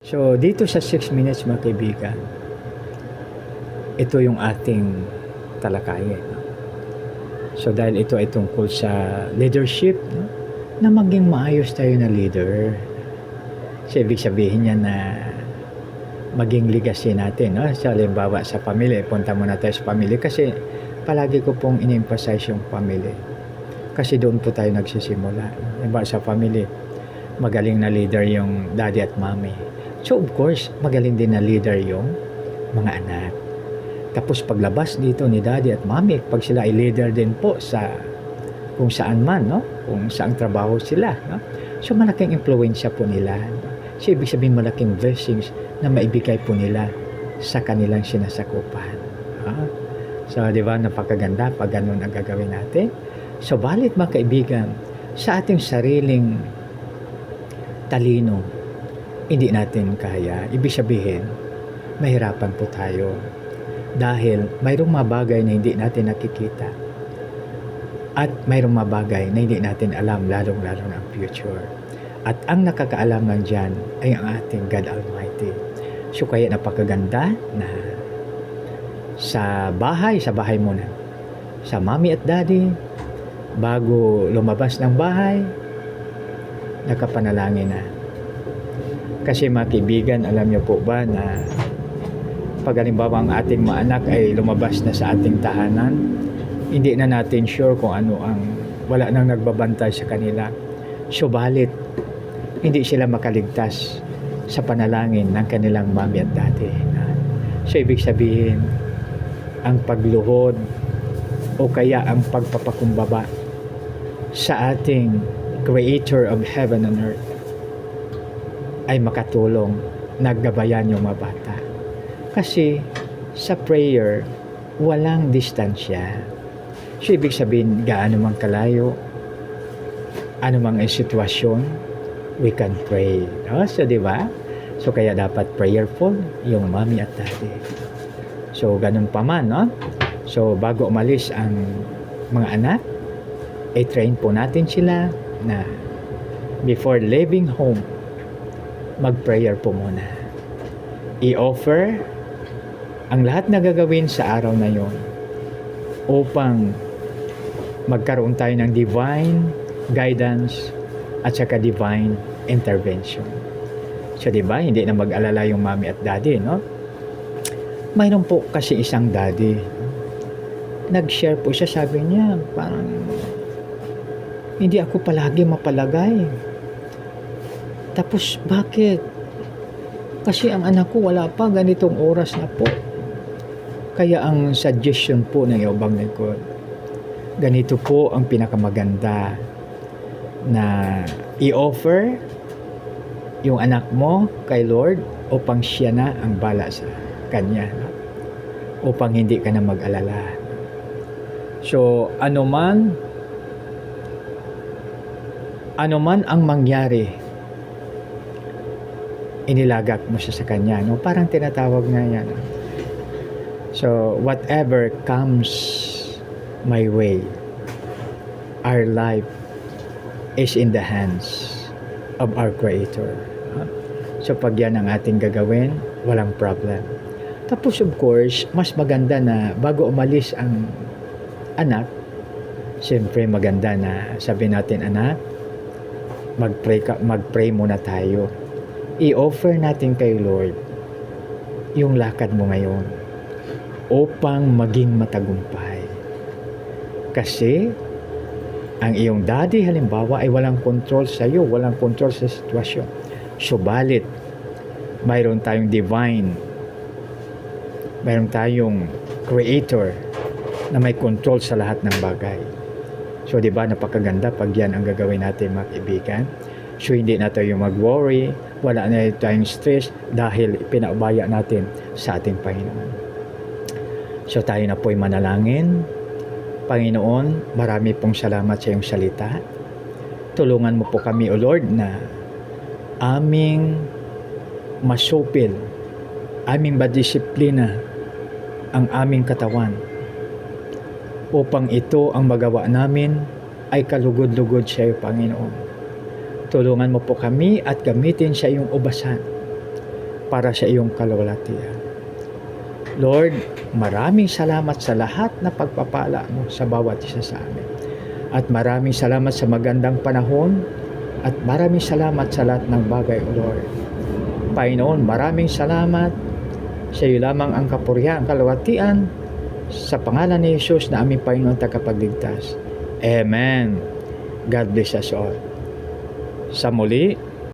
So, dito sa 6 minutes mga kaibigan, ito yung ating talakayin. No? So, dahil ito ay tungkol sa leadership, no? Na maging maayos tayo na leader. So, ibig sabihin niya na maging legacy natin. No? So, halimbawa sa pamilya, punta muna tayo sa pamilya kasi palagi ko pong in-emphasize yung pamilya. Kasi doon po tayo nagsisimula. Halimbawa sa pamilya, magaling na leader yung daddy at mommy. So, of course, magaling din na leader yung mga anak. Tapos paglabas dito ni daddy at mommy, pag sila ay leader din po sa kung saan man, no? Kung saang trabaho sila. No? So, malaking impluensya po nila. So, ibig sabihin malaking blessings na maibigay po nila sa kanilang sinasakupan. No? So, di ba, napakaganda pag ganun ang gagawin natin. So, balit mga kaibigan, sa ating sariling talino, hindi natin kaya. Ibig sabihin, mahirapan po tayo. Dahil mayroong mga bagay na hindi natin nakikita. At mayroong mga bagay na hindi natin alam, lalong-lalo na ang future. At ang nakakaalam lang dyan ay ang ating God Almighty. So kaya napakaganda na sa bahay muna. Sa mommy at daddy, bago lumabas ng bahay, nakapanalangin na. Kasi mga kaibigan, alam niyo po ba na pag halimbawa ang ating mga anak ay lumabas na sa ating tahanan, hindi na natin sure kung ano ang wala nang nagbabantay sa kanila. Subalit, hindi sila makaligtas sa panalangin ng kanilang mami at daddy. So, ibig sabihin, ang pagluhod o kaya ang pagpapakumbaba sa ating Creator of Heaven and Earth ay makatulong naggabayan yung mga bata. Kasi sa prayer, walang distansya. So, ibig sabihin, gaano mang kalayo, ano mang ay sitwasyon, we can pray. No? So, di ba? So, kaya dapat prayerful yung mommy at daddy. So, ganun pa man, no? So, bago umalis ang mga anak, i-train po natin sila na before leaving home, mag-prayer po muna. I-offer ang lahat na gagawin sa araw na yon upang magkaroon tayo ng divine guidance at saka divine intervention. So, di ba? Hindi na mag-alala yung mommy at daddy, no? Mayroon po kasi isang daddy. Nag-share po siya, sabi niya, parang hindi ako palagi mapalagay. Tapos, bakit? Kasi ang anak ko wala pa, ganitong oras na po. Kaya ang suggestion po ng ibang lingkod, ganito po ang pinakamaganda na i-offer yung anak mo kay Lord upang siya na ang bala sa kanya. Upang hindi ka na mag-alala. So, anuman ang mangyari, inilagak mo siya sa kanya. No? Parang tinatawag nga yan. So, whatever comes my way, our life is in the hands of our Creator. So, pag yan ang ating gagawin, walang problem. Tapos, of course, mas maganda na bago umalis ang anak, siyempre maganda na sabi natin, anak, mag-pray muna tayo. I-offer natin kay Lord yung lakad mo ngayon upang maging matagumpay. Kasi ang iyong daddy halimbawa ay walang control sa iyo, walang control sa sitwasyon. Subalit, mayroon tayong mayroon tayong Creator na may control sa lahat ng bagay. So, di ba, napakaganda pag yan ang gagawin natin, mga kaibigan. So, hindi na tayo mag-worry, wala na tayong stress dahil pinaubaya natin sa ating Panginoon. So, tayo na po'y manalangin. Panginoon, marami pong salamat sa iyong salita. Tulungan mo po kami, O Lord, na aming masupil, aming madisiplina ang aming katawan upang ito ang magawa namin ay kalugod-lugod sa iyo, Panginoon. Tulungan mo po kami at gamitin sa iyong ubasan para sa iyong kalwalatian. Lord, maraming salamat sa lahat na pagpapala mo sa bawat isa sa amin. At maraming salamat sa magandang panahon at maraming salamat sa lahat ng bagay, O Lord. Panginoon, maraming salamat. Sa iyo lamang ang kapurihan, ang kalwalatian, sa pangalan ni Jesus na aming Panginoon tagapagligtas. Amen. God bless us all. Sa muli,